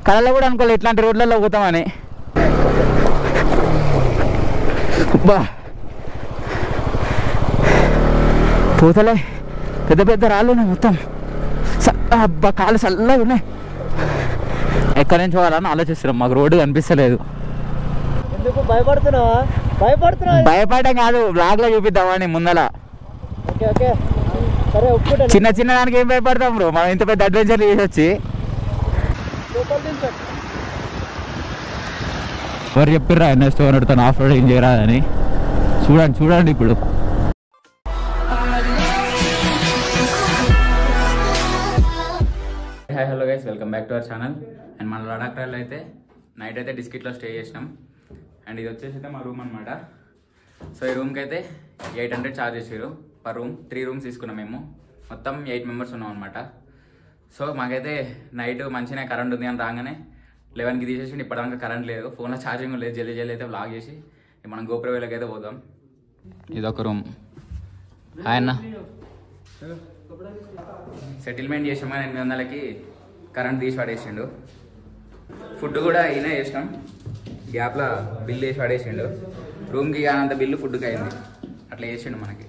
కళలో కూడా అనుకోలేదు ఇట్లాంటి రోడ్లలో పోతామని. బా పోతలే, పెద్ద పెద్ద రాళ్ళు ఉన్నాయి మొత్తం. అబ్బా కాళ్ళు చల్లగా ఉన్నాయి. ఎక్కడి నుంచి పోవాలని ఆలోచిస్తున్నాం, మాకు రోడ్డు కనిపిస్తలేదు. భయపడడం కాదు, బ్లాగ్లో చూపిద్దామని ముందల. చిన్న చిన్న దానికి ఏం భయపడతాం బ్రో, మనం ఇంత పెద్ద అడ్వెంచర్లు చేసి వచ్చి. ఎవరు చెప్పిర్రా ఎన్ఎస్ 200 తను ఆఫ్ రోడింగ్ చేయరాదని? చూడండి చూడండి ఇప్పుడు. Hi hello guys, welcome back to our channel. And మన లడాక్ రైల్లో అయితే నైట్ అయితే డిస్కిట్లో స్టే చేసినాం. అండ్ ఇది వచ్చేసి అయితే మా రూమ్ అనమాట. సో ఈ రూమ్కి అయితే 800 ఛార్జ్ చేసారు పర్ రూమ్. 3 రూమ్స్ తీసుకున్నాం మేము, మొత్తం 8 మెంబర్స్ ఉన్నాం అనమాట. సో మాకైతే నైట్ మంచిగా కరెంట్ ఉంది అని రాగానే 11కి తీసేసి ఇప్పటిదాకా కరెంట్ లేదు, ఫోన్లో ఛార్జింగ్ లేదు. జల్దీ జల్దీ అయితే బ్లాగ్ చేసి మనం గోపురవేలకి అయితే పోదాం. ఇదొక రూమ్. హాయ్ అన్న, సెటిల్మెంట్ చేసాం కానీ 800కి కరెంట్ తీసి పడేసిండు. ఫుడ్ కూడా ఈయన చేసినాం, గ్యాప్లో బిల్లు వేసి పడేసిండు. రూమ్కి కానంత బిల్లు ఫుడ్కి అయింది, అట్లా చేసిండు మనకి.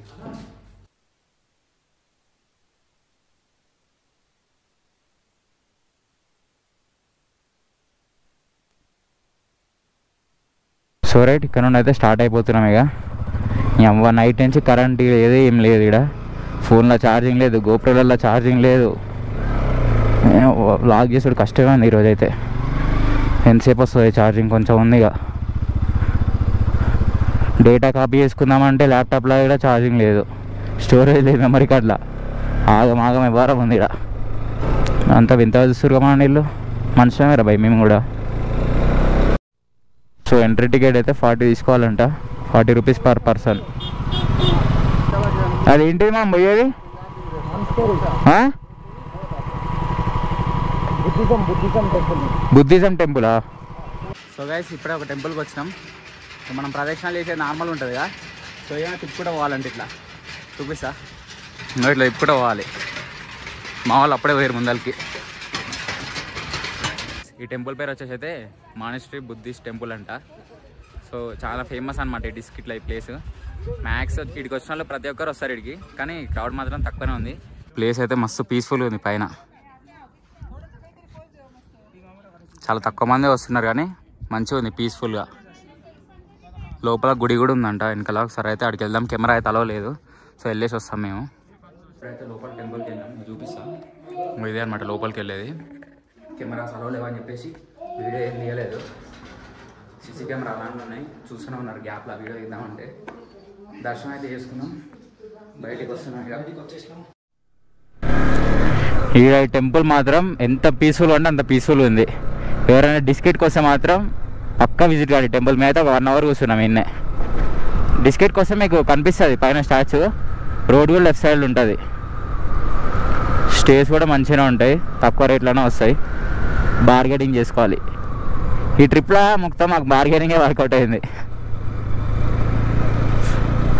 సో రైట్, ఇక్కడ నుండి అయితే స్టార్ట్ అయిపోతున్నాం. ఇక నైట్ నుంచి కరెంట్ ఏది ఏం లేదు. ఇక్కడ ఫోన్లో ఛార్జింగ్ లేదు, గోపురాలలో ఛార్జింగ్ లేదు. లాగ్ చేసుడు కష్టమే ఉంది ఈరోజు అయితే. ఎంతసేపు వస్తుంది ఛార్జింగ్? కొంచెం ఉంది. ఇక డేటా కాపీ చేసుకుందామంటే ల్యాప్టాప్లో కూడా ఛార్జింగ్ లేదు, స్టోరేజ్ లేదు, మెమరీ కార్డ్లో. ఆగం వ్యవహారం ఉంది ఇక్కడ. అంతా వింత చూస్తురుగా మన నీళ్ళు. మనుషులమే రా భయ్ మేము కూడా. సో ఎంట్రీ టికెట్ అయితే 40 తీసుకోవాలంట, 40 రూపీస్ పర్ పర్సన్. అదేంటిది మనం పోయేది? బుద్ధిజం టెంపులా? సో గైస్ ఇప్పుడే ఒక టెంపుల్కి వచ్చినాం. సో మనం ప్రదక్షిణాలు చేసేది నార్మల్ ఉంటుంది కదా. సో ఏమైనా తిప్పు కూడా పోవాలంటే ఇట్లా చూపిస్తా, ఇట్లా తిప్పు కూడా పోవాలి. మా వాళ్ళు అప్పుడే పోయారు ముందరికి. ఈ టెంపుల్ పేరు వచ్చేసి అయితే మానిస్ట్రీ బుద్ధిస్ట్ టెంపుల్ అంట. సో చాలా ఫేమస్ అనమాట ఈ డిస్ట్రిక్ట్లో ఈ ప్లేస్. మ్యాక్స్ ఇక్కడికి వచ్చిన వాళ్ళు ప్రతి ఒక్కరు వస్తారు ఇక్కడికి, కానీ క్రౌడ్ మాత్రం తక్కువనే ఉంది. ప్లేస్ అయితే మస్తు పీస్ఫుల్గా ఉంది. పైన చాలా తక్కువ మంది వస్తున్నారు కానీ మంచిగా ఉంది పీస్ఫుల్గా. లోపల గుడి కూడా ఉందంట వెనకాల. ఒకసారి అయితే అక్కడికి వెళ్దాం, కెమెరా అయితే అలవ లేదు. సో వెళ్ళేసి వస్తాం మేము. ఇప్పుడైతే లోపల టెంపుల్కి వెళ్ళాం, చూపిస్తాం. ఇదే అనమాట లోపలికి వెళ్ళేది. కెమెరాస్ అలవ లేవని చెప్పేసి వీడియో ఏం తీయలేదు. సిసి కెమెరా అలాంటి ఉన్నాయి, చూస్తూనే ఉన్నారు. గ్యాప్లో వీడియో ఇద్దామంటే దర్శనం అయితే చేసుకున్నాం, బయటికి వస్తున్నాం. ఈ టెంపుల్ మాత్రం ఎంత పీస్ఫుల్ అంటే అంత పీస్ఫుల్ ఉంది. ఎవరైనా డిస్కెట్కి వస్తే మాత్రం పక్కా విజిట్ కాదు టెంపుల్. మీద ఒక 1 అవర్ కూర్చున్నాం ఇన్నే. డిస్కెట్కి వస్తే మీకు కనిపిస్తుంది పైన స్టాచ్యూ, రోడ్ కూడా లెఫ్ట్ సైడ్ ఉంటుంది. స్టేస్ కూడా మంచిగానే ఉంటాయి, తక్కువ రేట్లోనే వస్తాయి. బార్గెనింగ్ చేసుకోవాలి. ఈ ట్రిప్లో మొత్తం మాకు బార్గెనింగే వర్కౌట్ అయింది.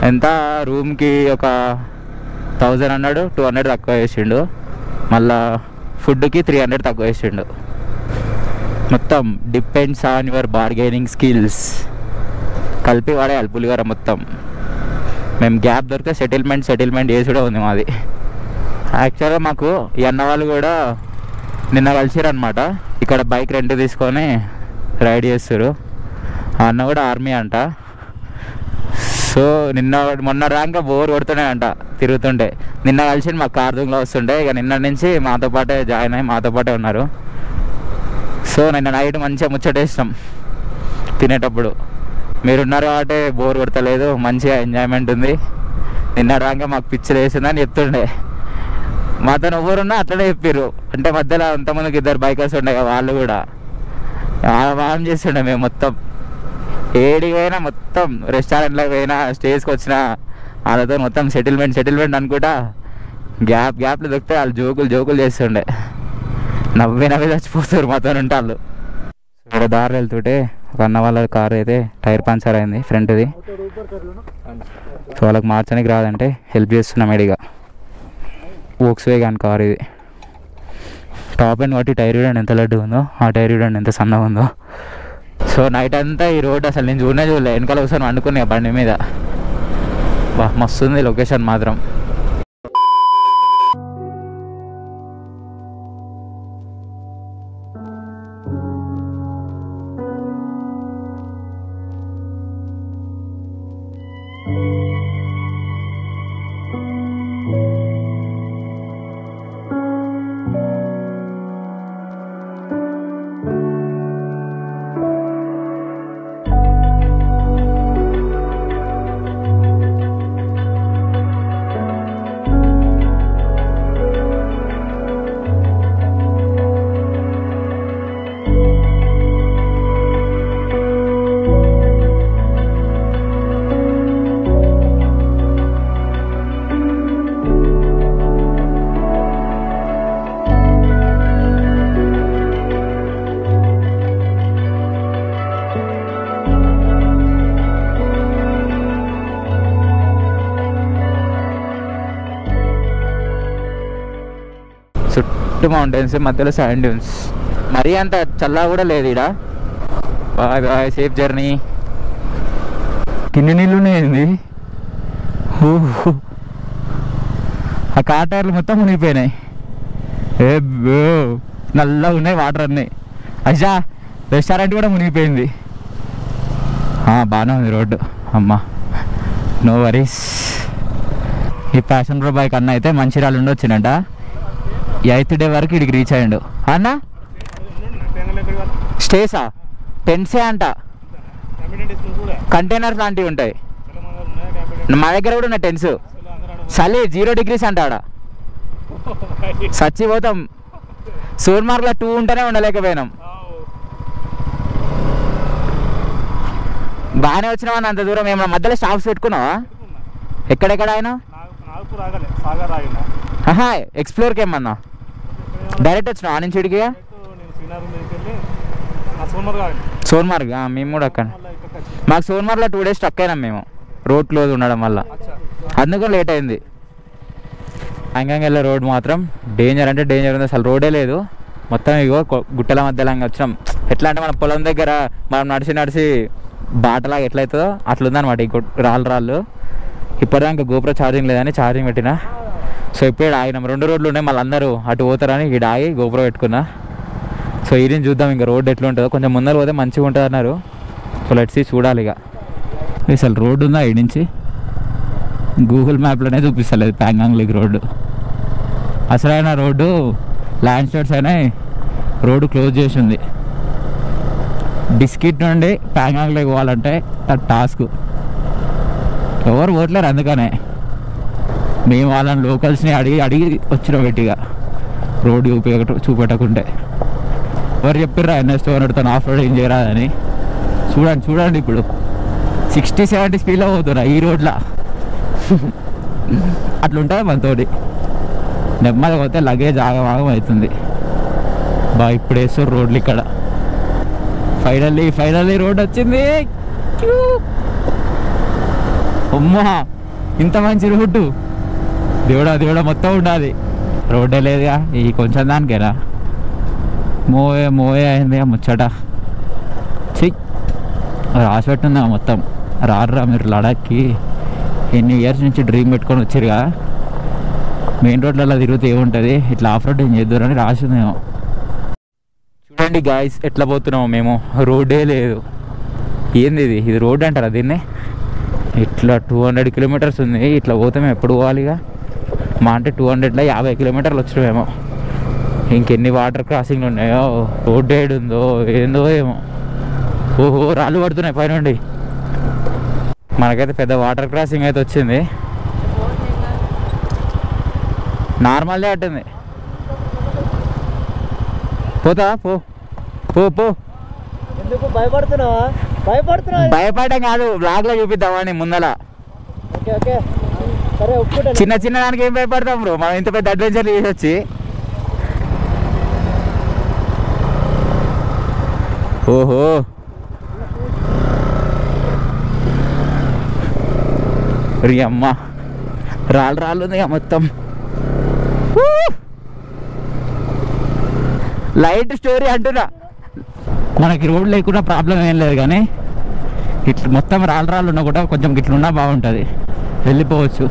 ఎంత రూమ్కి ఒక 1100 200 తక్కువ వేసిండు, మళ్ళా ఫుడ్కి 300 తక్కువ వేసిండు. మొత్తం depends on your bargaining skills. కలిపి వాడేయాలి పులిగోర మొత్తం. మేము గ్యాప్ దొరికితే సెటిల్మెంట్ చేసి కూడా ఉంది మాది. యాక్చువల్గా మాకు ఈ అన్న వాళ్ళు కూడా నిన్న కలిసిరనమాట. ఇక్కడ బైక్ రెంట్ తీసుకొని రైడ్ చేస్తారు. ఆ అన్న కూడా ఆర్మీ అంట. సో మొన్న ర్యాంక్ బోర్ కొడుతున్నాయి అంట తిరుగుతుంటే. నిన్న కలిసి మా కార్ దుంగలో వస్తుండే. ఇక నిన్న నుంచి మాతో పాటే జాయిన్ అయ్యి మాతో పాటే ఉన్నారు. సో నిన్న నైట్ మంచిగా ముచ్చటేస్తాం తినేటప్పుడు. మీరున్నారు కాబట్టి బోర్ కొడతలేదు, మంచిగా ఎంజాయ్మెంట్ ఉంది. నిన్న ర్యాంక్ మాకు పిచ్చర్ వేసిందని చెప్తుండే. మాతో ఎవరున్నా అట్లనే చెప్పారు. అంటే మధ్యలో అంతమందికి 2 బైకర్స్ ఉండే, వాళ్ళు కూడా వాహనం చేస్తుండే. మేము మొత్తం ఏడికి పోయినా, మొత్తం రెస్టారెంట్లోకి పోయినా, స్టేజ్కి వచ్చినా వాళ్ళతో మొత్తం సెటిల్మెంట్ అనుకుంటా. గ్యాప్లు దొరికితే వాళ్ళు జోకులు చేస్తుండే. నవ్వి చచ్చిపోతారు మాతో ఉంటే వాళ్ళు. ఇక్కడ దారి వెళ్తుంటే ఒక అన్న వాళ్ళ కార్ అయితే టైర్ పంచర్ అయింది ఫ్రంట్ది. సో వాళ్ళకి మార్చడానికి రాదంటే హెల్ప్ చేస్తున్నాం. ఇడిగా వోక్స్వేగన్ కార్ ఇది. టాప్ అండ్ బట్టి టైర్ చూడండి ఎంత లడ్డు ఉందో, ఆ టైర్ చూడండి ఎంత సన్నగా ఉందో. సో నైట్ అంతా ఈ రోడ్ అసలు నేను చూడలే, వెనకాల ఒకసారి వండుకుని బండి మీద. బా మస్తు ఉంది లొకేషన్ మాత్రం. చుట్టూ మౌంటైన్స్, మధ్యలో శాండ్ డ్యూన్స్. మరీ అంత చల్లగా కూడా లేదు ఇక్కడ. Bye bye, safe journey. కింది నీళ్ళు ఉన్నాయండి. ఆ కార్ టైర్లు మొత్తం మునిగిపోయినాయి. నల్లగా ఉన్నాయి వాటర్ అన్నీ. అయ్యా రెస్టారెంట్ కూడా మునిగిపోయింది. బాగానే ఉంది రోడ్డు. అమ్మా నో వరీస్. ఈ ప్యాషన్ ప్రో బైక్ అన్న అయితే మంచిర్యాల నుండి వచ్చిందంట. 8th డే వరకు ఇడికి రీచ్ అయ్యిండు అన్న. స్టేసా టెన్సే అంట, కంటైనర్స్ లాంటివి ఉంటాయి. మా దగ్గర కూడా ఉన్నాయి టెన్స్. చలి 0 degrees అంట ఆడ. చచ్చిపోతాం. సోన్మార్గ్లో 2 ఉంటేనే ఉండలేకపోయినాం. బాగానే వచ్చినావా అంత దూరం? ఏమన్నా మధ్యలో స్టాప్స్ పెట్టుకున్నావా? ఎక్కడెక్కడ ఆయన ఎక్స్ప్లోర్కి ఏమన్నా డైరెక్ట్ వచ్చినా ఆ నుంచి ఇడికి? సోన్మార్గ్ మేము కూడా అక్కడ. మాకు సోన్మార్గ్లో 2 days స్టక్ అయినాం మేము, రోడ్ క్లోజ్ ఉండడం వల్ల. అందుకు లేట్ అయింది. అంగంగా వెళ్ళే రోడ్ మాత్రం డేంజర్ అంటే డేంజర్ ఉంది. అసలు రోడే లేదు మొత్తం. ఇగో గుట్టల మధ్యలో వచ్చినాం. ఎట్లా అంటే మన పొలం దగ్గర మనం నడిచి బాటలాగా ఎట్లయితుందో అట్లా ఉందన్నమాట. ఈ రాళ్ళు ఇప్పటిదాకా గోప్రో ఛార్జింగ్ లేదని ఛార్జింగ్ పెట్టినా. సో ఇప్పుడు ఆగినాం. 2 రోడ్లు ఉన్నాయి, మళ్ళీ అందరూ అటు పోతారని ఇక్కడ ఆగి గోప్రో పెట్టుకున్నా. సో ఇది చూద్దాం ఇంకా రోడ్ ఎట్లా ఉంటుందో. కొంచెం ముందర పోతే మంచిగా ఉంటుంది అన్నారు. సో లెట్స్ చూడాలి ఇక. అసలు రోడ్డు ఉందా ఈ నుంచి? గూగుల్ మ్యాప్లోనే చూపిస్తలేదు ప్యాంగాంగ్ లేక్ రోడ్డు. అసలైన రోడ్డు ల్యాండ్ స్లైడ్స్ అయినా రోడ్డు క్లోజ్ చేసి ఉంది. డిస్కిట్ నుండి ప్యాంగాంగ్ లేక్ పోవాలంటే టాస్క్. ఎవరు పోవట్లేరు, అందుకనే మేము వాళ్ళని లోకల్స్ని అడిగి వచ్చినాం గట్టిగా రోడ్డు చూపెట్టకుంటే. ఎవరు చెప్పారు NS 200తో ఆఫ్ రోడింగ్ చేయరాదని? చూడండి ఇప్పుడు 60-70 స్పీడ్లో పోతున్నా ఈ రోడ్లో. అట్లుంటుంది మనతోటి. నెమ్మది పోతే లగేజ్ ఆగమాగం అవుతుంది. ఇప్పుడు వేస్తారు రోడ్లు ఇక్కడ. ఫైనల్లీ రోడ్ వచ్చింది. అమ్మా ఇంత మంచి రోడ్డు. దేవుడా మొత్తం ఉండాలి. రోడ్డే లేదుగా ఈ కొంచెం దానికేనా. మోయే అయింది ముచ్చట. రాసి పెట్టుందా మొత్తం. రారా మీరు లడాఖ్కి ఎన్ని ఇయర్స్ నుంచి డ్రీమ్ పెట్టుకొని వచ్చిరుగా. మెయిన్ రోడ్లలో తిరుగుతూ ఏముంటుంది, ఇట్లా ఆఫ్ రోడ్ ఏం చేద్దారని రాసిందేమో. చూడండి గాయస్ ఎట్లా పోతున్నాము మేము. రోడ్డే లేదు. ఏంది ఇది రోడ్ అంటారా దీన్ని? ఇట్లా 200 kilometers ఉంది. ఇట్లా పోతే మేము ఎప్పుడు పోవాలిగా? మా అంటే 200లో 50 kilometers వచ్చినామేమో. ఇంకెన్ని వాటర్ క్రాసింగ్లు ఉన్నాయో, రోడ్ ఏడు ఉందో ఏందో ఏమో. ఓహో రాళ్ళు పడుతున్నాయి పైనుండి. మనకైతే పెద్ద వాటర్ క్రాసింగ్ అయితే వచ్చింది. నార్మల్దే అట్టుంది. పోతా పో. ఎందుకు భయపడుతున్నావా? భయపడడం కాదు, బ్లాగ్ లో చూపిద్దామని ముందల. చిన్న దానికి ఏం భయపడతాం బ్రో, మనం ఇంత పెద్ద అడ్వెంచర్ చేసి వచ్చి. ఓహో అమ్మ రాళ్ళు ఉంది మొత్తం. లైట్ స్టోరీ అంటున్నా. మనకి రోడ్ లేకుండా ప్రాబ్లం ఏం లేదు, కానీ ఇట్లా మొత్తం రాళ్ళు ఉన్నా కూడా కొంచెం ఇట్లున్నా బాగుంటుంది, వెళ్ళిపోవచ్చు.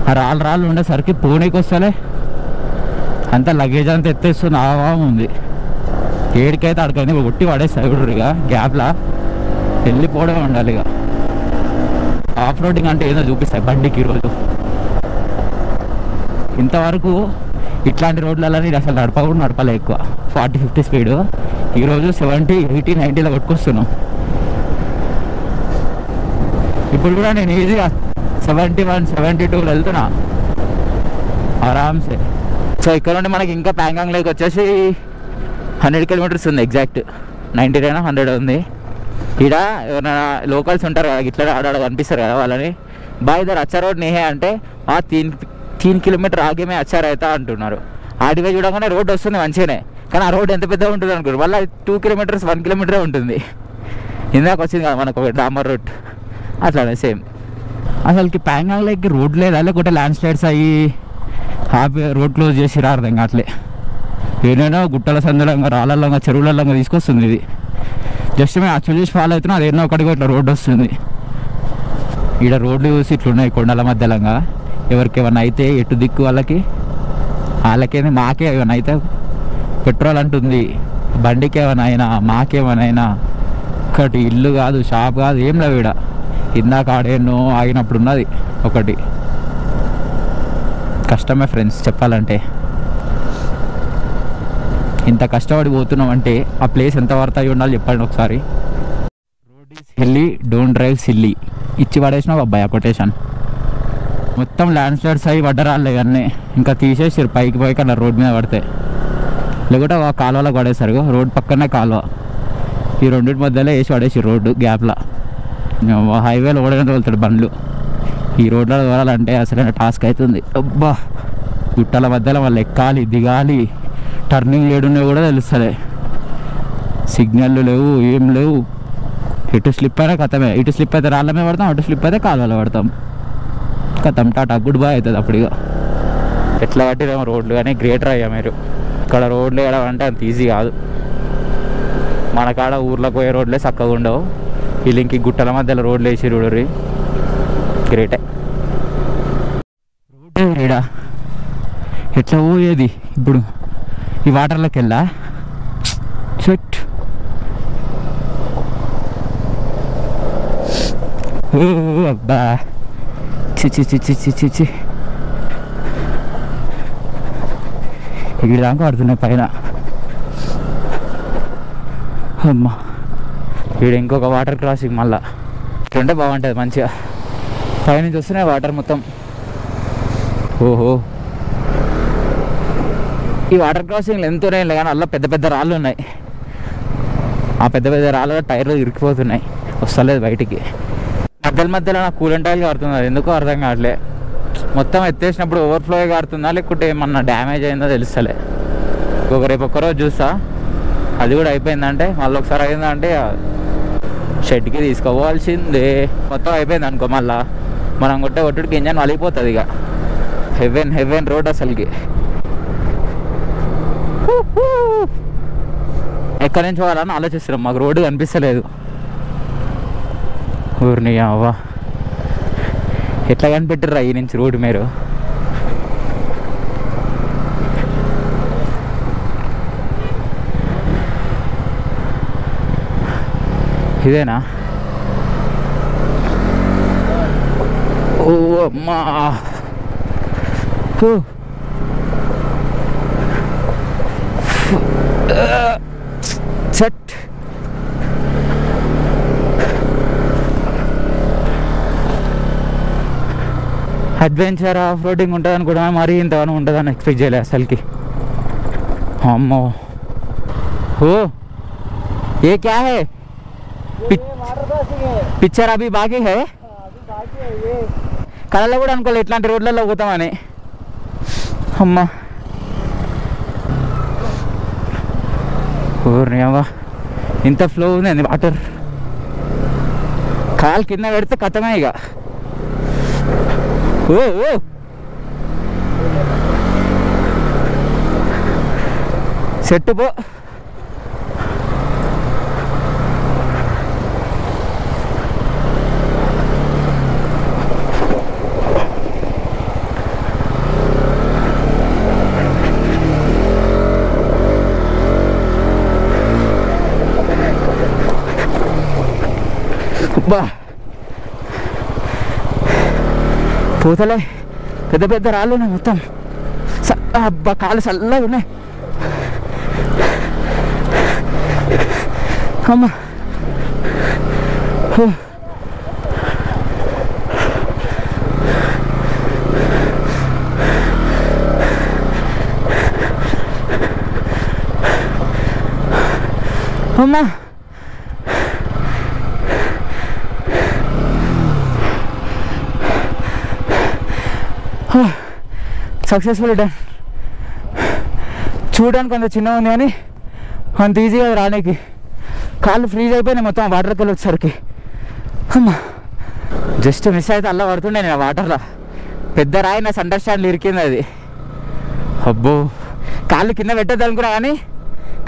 ఆ రాళ్ళు ఉండేసరికి పోనీకి వస్తలే, అంత లగేజ్ అంతా ఎత్తేస్తుంది, ఉంది ఏడికైతే అడగండి కొట్టి పడేస్తాయి కూడా. ఇక గ్యాప్లా వెళ్ళిపోవడమే ఉండాలి. ఇక ఆఫ్ రోడింగ్ అంటే ఏదో చూపిస్తాయి బండికి. ఈరోజు ఇంతవరకు ఇట్లాంటి రోడ్లలో నేను అసలు నడపలే ఎక్కువ, 40-50 స్పీడ్. ఈరోజు 70, 80, 90లో కొట్టుకొస్తున్నాం. ఇప్పుడు కూడా నేను ఈజీగా 71, 72 వెళ్తున్నా ఆరామ్సే. సో ఇక్కడ నుండి మనకి ఇంకా ప్యాంగాంగ్ లేక్ వచ్చేసి 100 కిలోమీటర్స్ ఉంది, ఎగ్జాక్ట్ 90 100 ఉంది. ఇక్కడ ఎవరైనా లోకల్స్ ఉంటారు కదా, ఇట్లా ఆడ కనిపిస్తారు కదా, వాళ్ళని బాయ్ ఇద్దరు అచ్చా రోడ్ నేహే అంటే 3 కిలోమీటర్ ఆగే మే అచ్చా రైతా అంటున్నారు. ఆడివే చూడగానే రోడ్ వస్తుంది మంచిగానే, కానీ ఆ రోడ్ ఎంత పెద్దగా ఉంటుంది అనుకోరు, మళ్ళీ 2 కిలోమీటర్స్ 1 కిలోమీటరే ఉంటుంది. ఇందాక వచ్చింది కదా మనకు ఒక డాంబర్ రోడ్, అట్లానే సేమ్. అసలుకి ప్యాంగాంగ్ లేక్కి రోడ్ లేదా, లేకుంటే ల్యాండ్ స్లైడ్స్ అయ్యి రోడ్ క్లోజ్ చేసి అర్థం కావట్లే. ఏదైనా గుట్టల సందులంగా రాళ్ళంగా చెరువులంగా తీసుకొస్తుంది ఇది. జస్ట్ మేము అచ్చలు చూసి ఫాలో అవుతున్నాం, అది ఎన్నో ఒకటికి ఇట్లా రోడ్డు వస్తుంది. ఇక్కడ రోడ్లు చూసి ఇట్లున్నాయి కొండల మధ్యలంగా. ఎవరికి ఏమన్నా అయితే ఎటు దిక్కు వాళ్ళకేంది, మాకే ఏమైనా అయితే పెట్రోల్ అంటుంది, బండికి ఏమైనా అయినా మాకేమైనా ఒకటి ఇల్లు కాదు, షాప్ కాదు, ఏం లేవు ఇక్కడ. ఇందాక ఆడేనో ఆగినప్పుడు ఉన్నది ఒకటి. కష్టమే ఫ్రెండ్స్ చెప్పాలంటే. ఇంత కష్టపడి పోతున్నాం అంటే ఆ ప్లేస్ ఎంత వర్త్ అయి ఉండాలి చెప్పండి ఒకసారి. Road is hilly, don't drive silly ఇచ్చి పడేసినావు అబ్బాయి ఆ కొటేషన్. మొత్తం ల్యాండ్ స్లైడ్స్ అయ్యి పడ్డరాళ్ళు ఇవన్నీ, ఇంకా తీసేసారు పైకి అలా రోడ్ మీద పడితే, లేకుంటే ఆ కాలువలో పడేసారు. రోడ్ పక్కనే కాలువ, ఈ రెండింటి మధ్యలో వేసి పడేసి రోడ్డు గ్యాప్లో. హైవేలో ఓడడానికి వెళ్తాడు బండ్లు, ఈ రోడ్లో దూరాలంటే అసలైన టాస్క్ అవుతుంది. అబ్బా గుట్టల మధ్యలో వాళ్ళు ఎక్కాలి దిగాలి, టర్నింగ్ లేడున్నాయి కూడా తెలుస్తలే, సిగ్నల్లు లేవు ఏం లేవు. ఇటు స్లిప్ అయినా కథమే, ఇటు స్లిప్ అయితే రాళ్ళ మీద పడతాం, అటు స్లిప్ అయితే కాలువలో పడతాం, కథం టాటా గుడ్ బాయ్ అవుతుంది అప్పుడు. ఇక ఎట్లా కట్టిరేమో రోడ్లు, కానీ గ్రేటర్ అయ్యా మీరు. ఇక్కడ రోడ్లు వేయడం అంటే అంత ఈజీ కాదు, మన కాడ ఊర్లోకి పోయే రోడ్లే చక్కగా ఉండవు, వీళ్ళు ఇంక గుట్టల మధ్యలో రోడ్లు వేసి రోడ్డు గ్రేటే. రోడ్డే రేడా ఎట్లా పోయేది ఇప్పుడు ఈ వాటర్లోకి వెళ్ళా చెట్. అబ్బా చిచ్చి చిచ్చి చిచ్చి చి ఇక్కడ దాకా పడుతున్నాయి పైన. అమ్మా ఇక్కడ ఇంకొక వాటర్ క్రాసింగ్ మళ్ళా ఇట్లుంటే బాగుంటుంది మంచిగా. పైనుంచి వస్తున్నాయి వాటర్ మొత్తం. ఓహో ఈ వాటర్ క్రాసింగ్లు ఎంతోనే కానీ అలా పెద్ద పెద్ద రాళ్ళు ఉన్నాయి, ఆ పెద్ద పెద్ద రాళ్ళలో టైర్లు ఇరికిపోతున్నాయి, వస్తలేదు బయటికి. మధ్యలో నాకు కూలెంట్ ఆయిల్ కారుతుంది, అది ఎందుకో అర్థం కావట్లే. మొత్తం ఎత్తేసినప్పుడు ఓవర్ఫ్లో కారుతుందా లేకుంటే ఏమన్నా డ్యామేజ్ అయిందో తెలుస్తలే. రేపు ఒక్కరోజు చూస్తా, అది కూడా అయిపోయిందంటే మళ్ళీ ఒకసారి అయిందంటే షెడ్కి తీసుకోవాల్సిందే. మొత్తం అయిపోయింది అనుకో మళ్ళా మనం కొట్టుడికి ఇంజన్ వలిగిపోతుంది. ఇక హెవెన్ రోడ్ అసలుకి. ఎక్కడి నుంచి పోవాలని ఆలోచిస్తున్నాం, మాకు రోడ్డు కనిపిస్తలేదు. ఊరిని అవ్వా ఎట్లా కనిపెట్టిర్రా ఈ నుంచి రోడ్డు మీరు. ఇదేనా? ఓ అమ్మా సెట్. అడ్వెంచర్ ఆఫ్ రోడింగ్ ఉంటుంది అనుకుంటా, మరీ ఇంతగానో ఉంటుందని ఎక్స్పెక్ట్ చేయలే అసలుకి. అమ్మో ఓ ఏ క్యా హై పిక్చర్ అభి బాకీ హై. కళలో కూడా అనుకోలే ఇట్లాంటి రోడ్లలో పోతామని. అమ్మా ఓర్నివా ఇంత ఫ్లో ఉంది వాటర్, కాలు కింద పెడితే కథమే ఇక. ఓ సెట్ పో బా పోతలే, పెద్ద పెద్ద రాళ్ళు ఉన్నాయి మొత్తం. అబ్బా కాళ్ళు చల్లగా ఉన్నాయి. అమ్మా అమ్మా సక్సెస్ఫుల్ డన్. చూడడానికి అంత చిన్నగా ఉంది కానీ అంత ఈజీగా రానికి. కాళ్ళు ఫ్రీజ్ అయిపోయినాయి మొత్తం వాటర్కి వెళ్ళి వచ్చేసరికి. అమ్మా జస్ట్ మిస్ అయితే అలా పడుతుండే నేను వాటర్లో. పెద్ద రాయి నా సెంటర్ స్టాండ్లో ఇరికింది అది. అబ్బో కాళ్ళు కింద పెట్టద్దు అనుకున్నా కానీ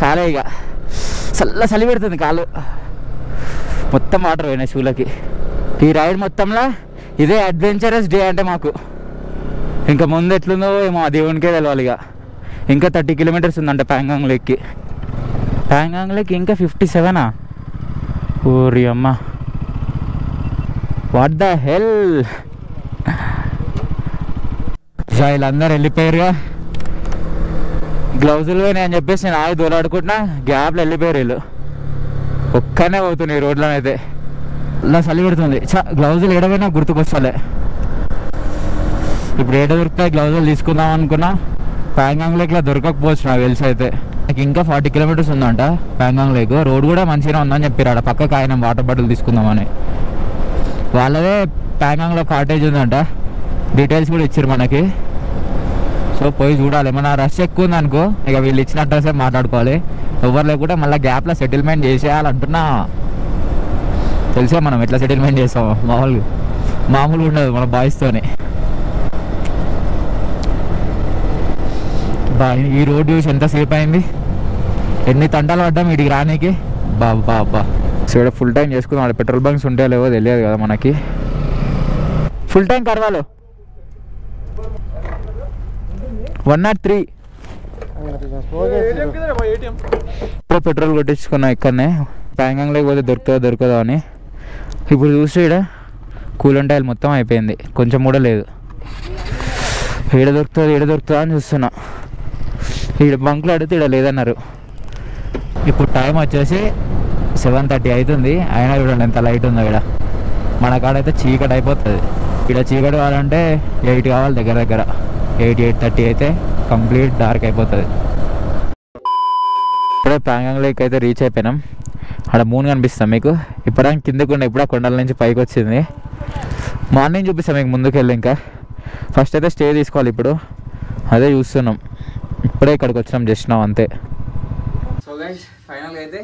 కాలే ఇక చలి పెడుతుంది కాళ్ళు. మొత్తం వాటర్ పోయినాయి షూలకి. ఈ రైడ్ మొత్తంలో ఇదే అడ్వెంచరస్ డే అంటే మాకు. ఇంకా ముందు ఎట్లుందో ఏమో ఆ దేవునికే తెలవాలి. ఇక ఇంకా 30 కిలోమీటర్స్ ఉందంట ప్యాంగాంగ్ లేక్కి. ప్యాంగాంగ్ లేక్ ఇంకా 57. ఓరి అమ్మ, వాట్ ద హెల్. వీళ్ళందరూ వెళ్ళిపోయారుగా. గ్లౌజులు పోయినాయి అని చెప్పేసి నేను ఆగి దూలాడుకుంటున్నా, గ్యాప్లో వెళ్ళిపోయారు వీళ్ళు. ఒక్కనే పోతున్నాయి రోడ్లోనైతే. ఇలా చలి పెడుతుంది. గ్లౌజులు ఏడవైనా గుర్తుకొస్తాలే. ఇప్పుడు ఏడ దొరుకుతాయి గ్లౌజులు తీసుకుందాం అనుకున్నా. ప్యాంగాంగ్ లేక్లో దొరకకపోవచ్చు నాకు తెలిసి అయితే. నాకు ఇంకా 40 కిలోమీటర్స్ ఉందంట ప్యాంగాంగ్ లేక్. రోడ్ కూడా మంచిగా ఉందని చెప్పారు. ఆడ పక్కకు ఆయన వాటర్ బాటిల్ తీసుకుందామని. వాళ్ళదే ప్యాంగాంగ్లో కాటేజ్ ఉందంట. డీటెయిల్స్ కూడా ఇచ్చారు మనకి. సో పోయి చూడాలి. ఏమన్నా రష్ ఎక్కువ ఉంది అనుకో ఇక వీళ్ళు ఇచ్చిన అడ్రస్ మాట్లాడుకోవాలి. ఎవరు లేకుండా మళ్ళీ గ్యాప్లో సెటిల్మెంట్ చేసేయాలంటున్నా. తెలిసే మనం ఎట్లా సెటిల్మెంట్ చేస్తాం. మామూలుగా ఉండదు మన బాయ్స్తోనే. ఈ రోడ్ చూసి ఎంతసేపు అయింది, ఎన్ని తంటాలు పడ్డాం వీడికి రానికి. బాబా సో ఇక్కడ ఫుల్ టైం చేసుకుందాం. అక్కడ పెట్రోల్ బంక్స్ ఉంటాయో లేవో తెలియదు కదా మనకి. ఫుల్ టైం కర్వాలో 103 పెట్రోల్ కొట్టించుకున్నాం ఇక్కడనే. ప్యాంగాంగ్ లేకపోతే దొరకదో అని. ఇప్పుడు చూస్తే ఇక్కడ కూలెంట్ ఆయిల్ మొత్తం అయిపోయింది, కొంచెం కూడా లేదు. ఏడ దొరుకుతుందా అని చూస్తున్నా. ఇక్కడ బంకులు అడిగితే ఇక్కడ లేదన్నారు. ఇప్పుడు టైం వచ్చేసి 7:30 అవుతుంది. అయినా చూడండి ఎంత లైట్ ఉందో ఇక్కడ. మన కాడైతే చీకటి అయిపోతుంది. ఇక్కడ చీకటి కావాలంటే 8 కావాలి దగ్గర 8:30 అయితే కంప్లీట్ డార్క్ అయిపోతుంది. ఇప్పుడే ప్యాంగాంగ్ లేక్ అయితే రీచ్ అయిపోయినాం. అక్కడ మూన్ కనిపిస్తాం మీకు. ఇప్పటికి కిందకుండా ఇప్పుడు కొండల నుంచి పైకి వచ్చింది. మార్నింగ్ చూపిస్తాం మీకు ముందుకు వెళ్ళి. ఇంకా ఫస్ట్ అయితే స్టే తీసుకోవాలి. ఇప్పుడు అదే చూస్తున్నాం. ఇప్పుడే ఇక్కడికి వచ్చినాం జస్ట్ నా అంతే. సో గైస్ ఫైనల్గా అయితే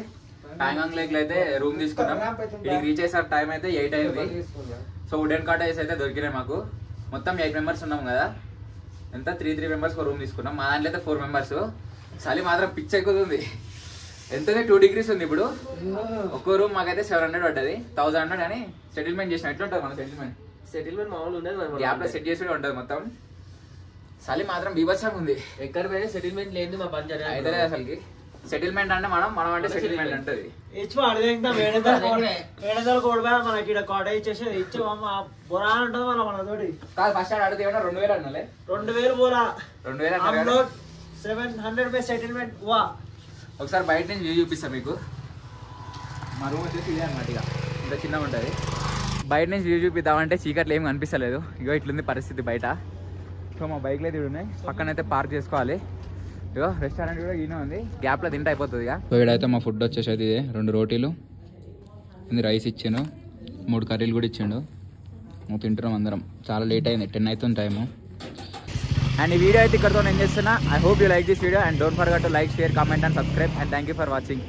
ప్యాంగాంగ్ లేక్లో అయితే రూమ్ తీసుకున్నాం. ఇక్కడికి రీచ్ అయ్యేసరికి టైం అయితే 8 అయింది. సో వుడెన్ కాటేజెస్ అయితే దొరికినాయి మాకు. మొత్తం 8 మెంబర్స్ ఉన్నాం కదా. ఎంత 3 మెంబర్స్ రూమ్ తీసుకున్నాం. మా దాంట్లో అయితే 4 మెంబర్స్. చలి మాత్రం పిచ్చి ఎక్కుతుంది. ఎంతనే 2 degrees ఉంది ఇప్పుడు. ఒక్కో రూమ్ మాకైతే 700 పడ్డది. 1100 అని సెటిల్మెంట్ చేసిన. ఎట్లా ఉంటుంది మన సెటిల్మెంట్ మామూలు ఉండదు. గ్యాప్లో సెట్ చేసి ఉంటుంది మొత్తం. చలి మాత్రం బీభత్సంగా ఉంది. ఎక్కడ పోయినా సెటిల్మెంట్ లేదు మా పని అయితే అసలుకి. సెటిల్మెంట్ అంటే మనం అంటే సెటిల్మెంట్ ఉంటుంది. మనకి ఇక్కడ కాటేజ్ ఇచ్చేసి ఇచ్చి బొరా ఉంటుంది మనతోటి. కాదు ఫస్ట్ అడిగితే 2000 అన్నలే. 2000 బోలా 2000 700 సెటిల్మెంట్. వా ఒకసారి బయట నుంచి వ్యూ చూపిస్తాను మీకు. మా రూమ్ వచ్చేసి ఇదే అనమాట. ఇక ఇంత చిన్నగా ఉంటుంది. బయట నుంచి వ్యూ చూపిద్దామంటే చీకట్లు ఏం కనిపిస్తలేదు. ఇగో ఇట్లుంది పరిస్థితి బయట. సో మా బైక్లో అయితే ఉన్నాయి. పక్కనైతే పార్క్ చేసుకోవాలి. ఇగో రెస్టారెంట్ కూడా ఈయన ఉంది. గ్యాప్లో తింటే అయిపోతుంది. ఇక ఇక్కడైతే మా ఫుడ్ వచ్చేసి ఇదే 2 రోటీలు, రైస్ ఇచ్చాను, 3 కర్రీలు కూడా ఇచ్చిండు. నువ్వు తింటున్నాం అందరం. చాలా లేట్ అయింది, 10 అవుతుంది టైము. అండ్ ఈ వీడియో అయితే ఇక్కడతో నేను చేస్తున్నా. I hope you like this video and don't forget to like, share, comment and subscribe. And thank you for watching.